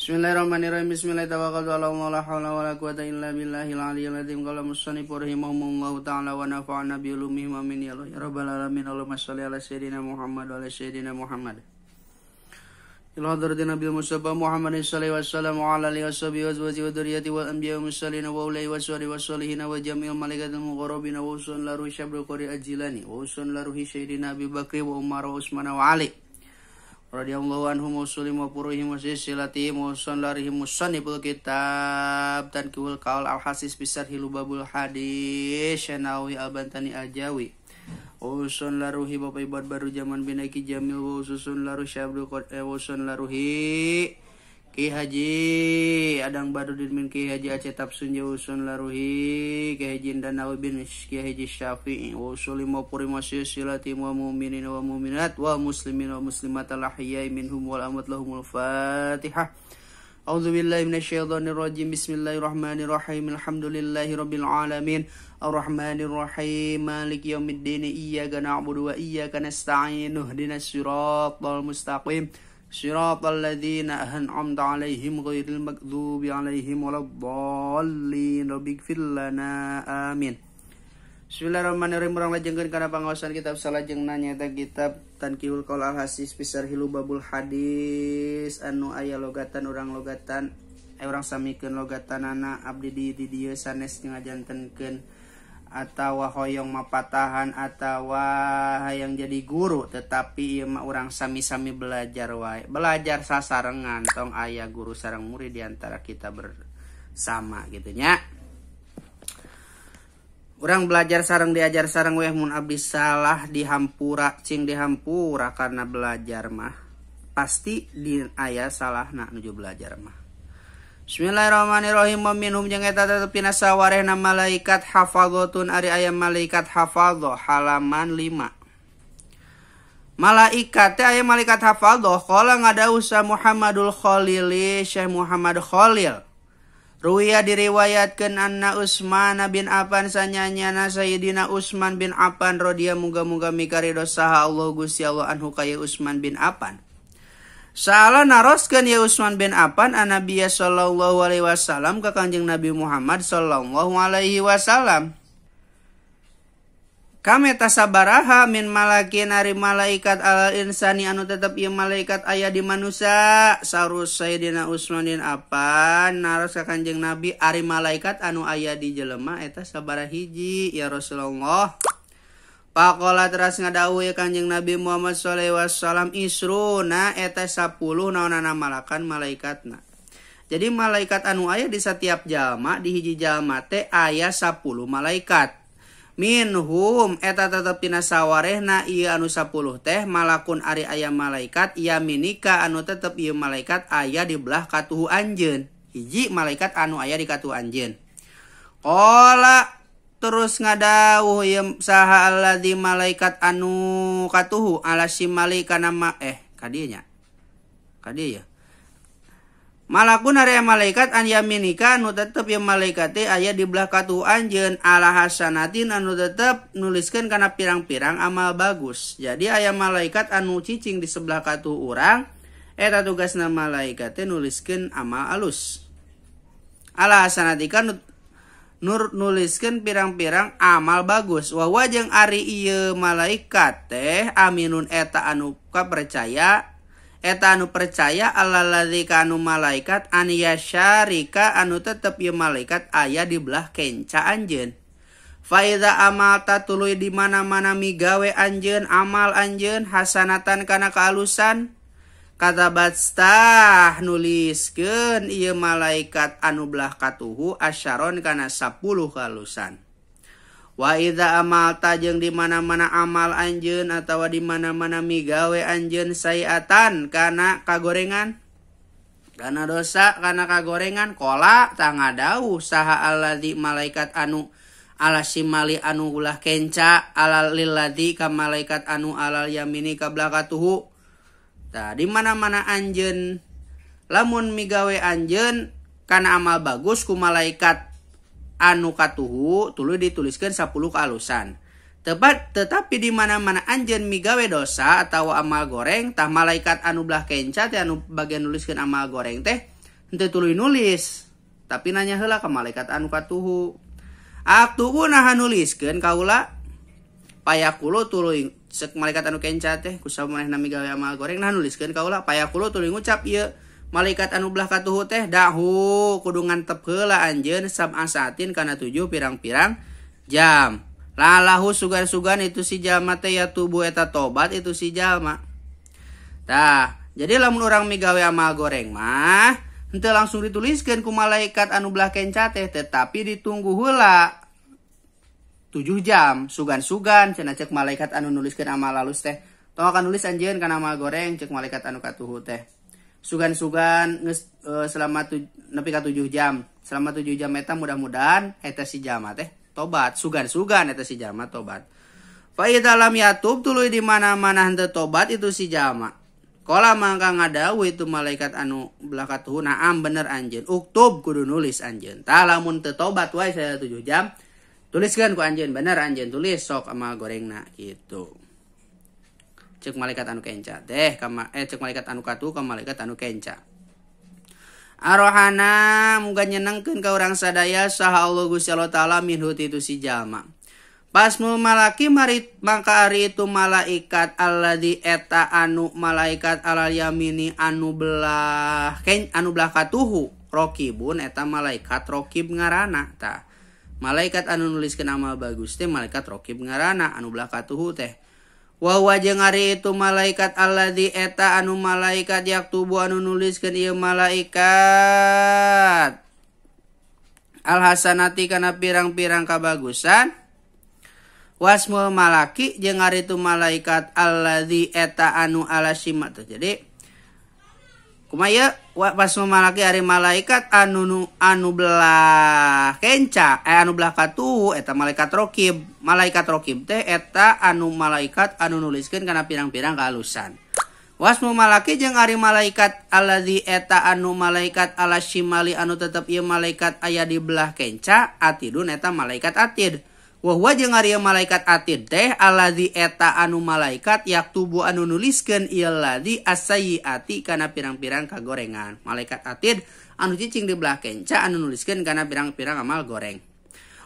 Bismillahirrahmanirrahim. Bismillahirrahmanirrahim. La haula wala quwata illa billahil aliyyil azim. Qala musannif rahimahullahu ta'ala wa nafa'ana bi ulumihi amin ya rabbal alamin. Allahumma shalli ala sayyidina Muhammad wa ala sayyidina Muhammad. Ila hadratin Nabi Mustafa Muhammadin sallallahu alaihi wasallam wa ala alihi washabihi wa azwajihi wa dzurriyyati wal anbiya'i wa mursalin wa ulai wa salihin wa salihin wa jami'il malaikatil muqarrabin wa usun la ruhi syabdul qari ajilani wa usun la ruhi sayyidina Abi Bakri wa Umar wa Utsman wa Ali radhiyallahu anhum wa sallim wa purihim wa silsilatihim wa sallarihim musanniful kitab tanqiul qaul al-hasis bisar hilubabul hadis Syanawi al-Bantani al-Jawi usun laruhi bapak ibad baru zaman binaki jamil wa usun laruh syabdul qad usun laruhi Ki Haji Adang Badudin min Ki Haji Aceh Tapsun usun laruhi Ki Haji Danawi bin Ki Haji Syafi'i wa usulim wa purim wa silati wa mu'minin wa mu'minat wa muslimin wa muslimat al-ahyai minhum wal amwat lahumul fatihah. A'udzu billahi minasyaitonir rajim. Bismillahirrahmanirrahim. Alhamdulillahi rabbil alamin. Arrahmanir rahim. Maliki yaumiddin. Iyyaka na'budu wa iyyaka nasta'in. Ihdinas siratal mustaqim. Siratal ladzina an'amta 'alaihim ghairil maghdubi 'alaihim waladdallin. Rabbighfir lana. Amin. Bismillahirrahmanirrahim. Urang lajengkeun kana pangaosan kitab salajeng nyaeta kitab Tanqiul Qaul al-Hasis bisar hilubabul hadis anu aya logatan urang logatan urang samikeun logatanana abdi di dieu sanes ngajantenkeun atawa hoyong mapatahan atawa hayang jadi guru tetapi ieu mah urang sami-sami belajar wae belajar sasarengan tong aya guru sareng murid di antara kita bersama gitu nya. Urang belajar sareng diajar sareng weh mun abdi salah dihampura cing dihampura karena belajar mah pasti di aya salahna nuju belajar mah. Bismillahirrahmanirrahim. Minhum jeung eta tetepina sawarehna malaikat hafadzatun ari aya malaikat hafadzah halaman 5. Malaikat teh aya malaikat hafadzah qala ngadauh sa Muhammadul Khalili Syekh Muhammad Khalil. Ruwiya diriwayatkeun anna Utsman bin Affan sanyanyana Sayyidina Utsman bin Affan radhiyallahu muga-muga mikaridho saha Allah Gusti Allah anhu kaya Utsman bin Affan. Saala naroskeun ya Utsman bin Affan Nabiya sallallahu alaihi wasallam ka Kanjeng Nabi Muhammad sallallahu alaihi wasallam. Kame tasabaraha min malakin ari malaikat al insani anu tetep ieu malaikat aya di manusia sarus Sayyidina Utsman bin Affan naros ka Kanjeng Nabi ari malaikat anu aya di jelema eta sabaraha hiji ya Rasulullah. Pakola teras ngadawuh ya Kanjeng Nabi Muhammad sallallahu alaihi wasallam isruna eta 10 naonana malakan malaikatna. Jadi malaikat anu aya di setiap jalma di hiji jalma teh aya 10 malaikat. Minhum eta tetepina sawarehna ieu anu 10 teh malakun ari aya malaikat yaminika anu tetep ieu malaikat aya di belah katuhu anjeun. Hiji malaikat anu aya di katuhu anjeun. Qala terus ngadawuh ieu saha alladzi malaikat anu katuhu ala simali kana kadieu nya. Kadieu ya. Malakun ari malaikat an yaminika anu tetep ieu malaikat teh aya di belah katuhu anjeun ala hasanatin anu tetep nuliskeun kana pirang-pirang amal bagus. Jadi aya malaikat anu cicing di sebelah katuhu urang eta tugasna malaikat teh nuliskeun amal alus. Ala hasanatika nuliskeun pirang-pirang amal bagus. Wa wajeng ari ieu malaikat teh aminun eta anu kapercaya eta anu percaya allaladzi kanu malaikat an yasyarika anu tetep ieu malaikat aya di belah kenca anjeun. Fa iza amalta tuluy di mana-mana migawe anjeun amal anjeun hasanatan kana kaalusan katabatstah nuliskeun ieu malaikat anu belah katuhu asyaron kana 10 kaalusan. Wa idza amalta jeung di mana-mana amal anjeun atawa di mana-mana migawe anjeun sayiatan kana kagorengan kana dosa kana kagorengan qala tang ngadauh saha alladzi malaikat anu ala simali anu ulah kenca ala lilladzi ka malaikat anu alal yamini ka belakatuhu. Tah di mana-mana anjeun lamun migawe anjeun kana amal bagus ku malaikat anu katuhu tuluy dituliskeun 10 kaalusan. Tetapi di mana-mana anjeun migawe dosa atau amal goreng, tah malaikat anu belah kenca teh anu bagian nuliskeun amal goreng teh henteu tuluy nulis tapi nanya heula ka malaikat anu katuhu aktubu nah nuliskeun kaula payakulo tuluy sek malaikat anu kenca teh kusamanehna migawe amal goreng nah nuliskeun kaula payakulo tuluy ngucap ieu malaikat anu belah katuhu teh dahu kudu ngantep heula anjeun sab'asatin kana 7 pirang-pirang jam lalahu sugan-sugan itu si jalma teh ya tubuh eta tobat itu si jalma. Tah, jadi lamun urang migawe amal goreng mah henteu langsung dituliskeun ku malaikat anu belah kenca teh tetapi ditunggu heula 7 jam sugan-sugan cenah cek malaikat anu nuliskeun amal halus teh. Tong akan nulis anjeun kana amal goreng cek malaikat anu katuhu teh. Sugan-sugan selama nepi ka 7 jam. Selama 7 jam eta mudah-mudahan eta si jalma teh tobat. Sugan-sugan eta si jalma tobat. Fa idza lam yatub tuluy di mana-mana henteu tobat itu si jalma. Kala mangka ngadawu itu malaikat anu belah katuhu naam bener anjeun. Uktub kudu nulis anjeun. Tah lamun teu tobat wae saya 7 jam tuliskeun ku anjeun bener anjeun tulis sok amal gorengna gitu. Cek malaikat anu kenca teh cek malaikat anu katuhu ka malaikat anu kenca. Arohana muga nyenengkeun ka urang sadaya saha Allah Gusti Allah taala minhu itu si jalma. Pasmu malaki maka ari itu malaikat alladzi eta anu malaikat alal yamini anu belah katuhu rokibun eta malaikat rokib ngaranna tah. Malaikat anu nuliskeun amal bagus teh malaikat rokib ngaranna anu belah katuhu teh. Wa jeung ari itu malaikat alladzi eta anu malaikat yaktubu anu nuliskeun ieu malaikat alhasanati kana pirang-pirang kabagusan. Wasmul malaki jeung ari itu malaikat alladzi eta anu alasima tuh. Jadi kumaya wasmul malaki ari malaikat anu belah kenca anu belah katuhu eta malaikat rokib. Malaikat rokib teh eta anu malaikat anu nuliskeun kana pirang-pirang kahalusan. Wasmul malaki jeung ari malaikat alladzi eta anu malaikat alasimali anu tetep ieu malaikat aya di belah kenca atidun eta malaikat atid. Wahwa jeung ari malaikat atid teh alladzi eta anu malaikat yaktubu anu nuliskeun ieu ladzi as-sayyiati kana pirang-pirang kagorengan. Malaikat atid anu cicing di belah kenca anu nuliskeun kana pirang-pirang amal goreng.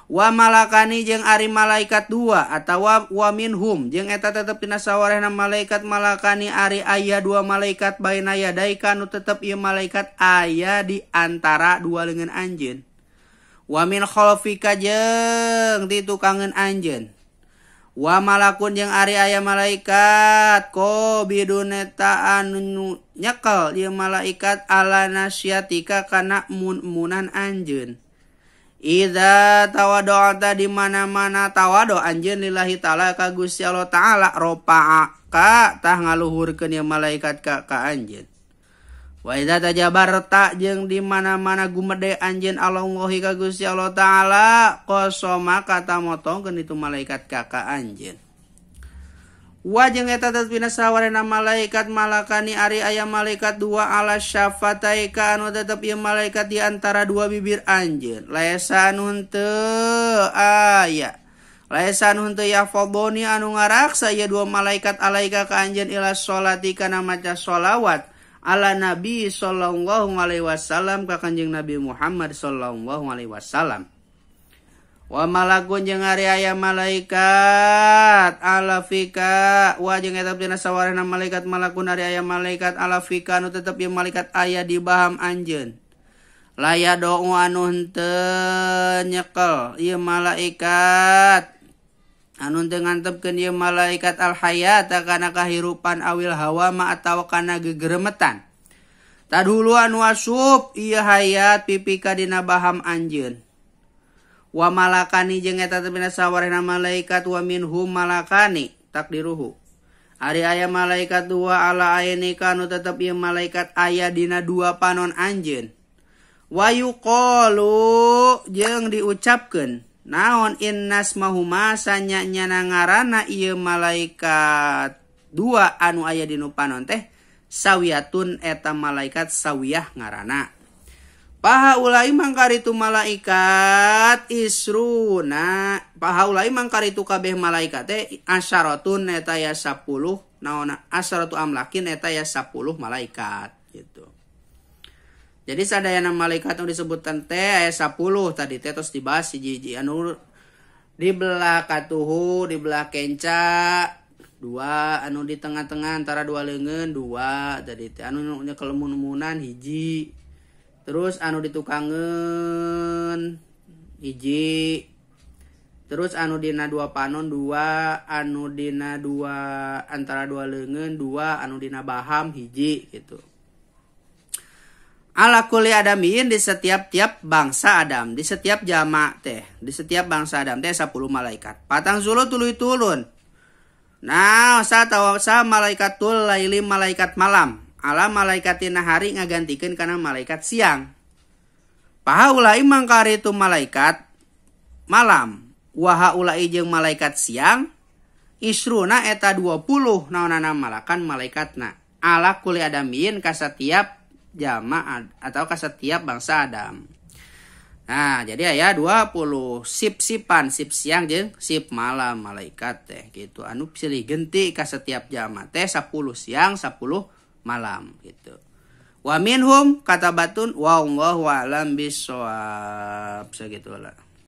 Wa malakani jeung ari malaikat 2 atawa wa minhum jeung eta tetep dina sawarehna malaikat malakani ari aya 2 malaikat baina yadaika anu tetep ieu malaikat aya di antara 2 leungeun anjeun. Wa min khalfika jeung ti tukangeun anjeun. Wa malakun jeung ari aya malaikat ko biduneta anu nyekel ieu malaikat ala nasyatika kana munan anjeun. Idza tawada'ta di mana-mana tawado anjeun lillahi taala ka Gusti Allah taala ropa'aka tah ngaluhurkeun ieu malaikat ka anjeun. Wa idza tajabarta jeung di mana-mana gumede anjeun Allahi ka Gusti Allah taala qosoma kata motongkeun itu malaikat ka anjeun. Wa jeung eta tetepina sawarena malaikat malakani ari aya malaikat 2 ala syafataika anu tetep ieu malaikat di antara 2 bibir anjeun. Laisa anu henteu aya. Laisa anu henteu yafadhoni anu ngaraksa ieu 2 malaikat alaika ka anjeun ila sholati kana maca sholawat ala Nabi sallallahu alaihi wasallam ka Kanjeng Nabi Muhammad sallallahu alaihi wasallam. Wa malakun jeung ari aya malaikat alafika wa jeung eta dina sawarehna malaikat malakun ari aya malaikat alafika anu tetep ieu malaikat aya di baham anjeun. Laya do'u anu henteu nyekel ieu malaikat anu teu ngantepkeun ieu malaikat alhayata kana kahirupan awil hawa ma atawa kana gegeremetan. Tadhulu anu asup ieu hayat pipika dina baham anjeun. Wa malakani jeung eta tepina sawarehna malaikat wa minhum malakani takdiruhu. Ari aya malaikat 2 ala ainika anu tetep ieu malaikat aya dina 2 panon anjeun. Wa yuqalu jeung diucapkeun naon innas mahuma sanya-nyana ngaranna ieu malaikat 2 anu aya di nu panon teh sawiyatun eta malaikat sawiyah ngaranna. Paha ulai mangkaritu malaikat isruna. Paha ulai mangkaritu kabeh malaikat teh asyaratun eta ya 10 naona asyaratu amlakin eta ya 10 malaikat gitu. Jadi sadayana malaikat anu disebutkan teh aya 10 tadi teh tos dibahas hiji-hiji anu di belah katuhu di belah kenca 2 anu di tengah-tengah antara 2 leungeun 2 tadi teh anu nya kelemun-lumunan hiji terus anu ditukangeun hiji terus anu dina 2 panon 2 anu dina 2 antara 2 leungeun 2 anu dina baham hiji gitu. Ala kulli adamin di setiap bangsa Adam, di setiap jama teh, di setiap bangsa Adam teh 10 malaikat. Patang zulu tuluy tulun. Nah, sa malaikatul laili malaikat malam. Ala malaikatina hari ngagantikeun kana malaikat siang. Pahaulai mangkari tu malaikat malam. Wahaulai jeung malaikat siang. Isruna eta 20 naonana malakan malaikatna. Ala kulli adamin ka setiap jama atau ke setiap bangsa Adam. Nah, jadi aya 20 sip-sipan, sip siang jeung sip malam malaikat teh gitu. Anu silih genti ka setiap jama teh 10 siang, 10 malam gitu. Wa minhum kata batun wallahu a'lam bissawab sagitulah.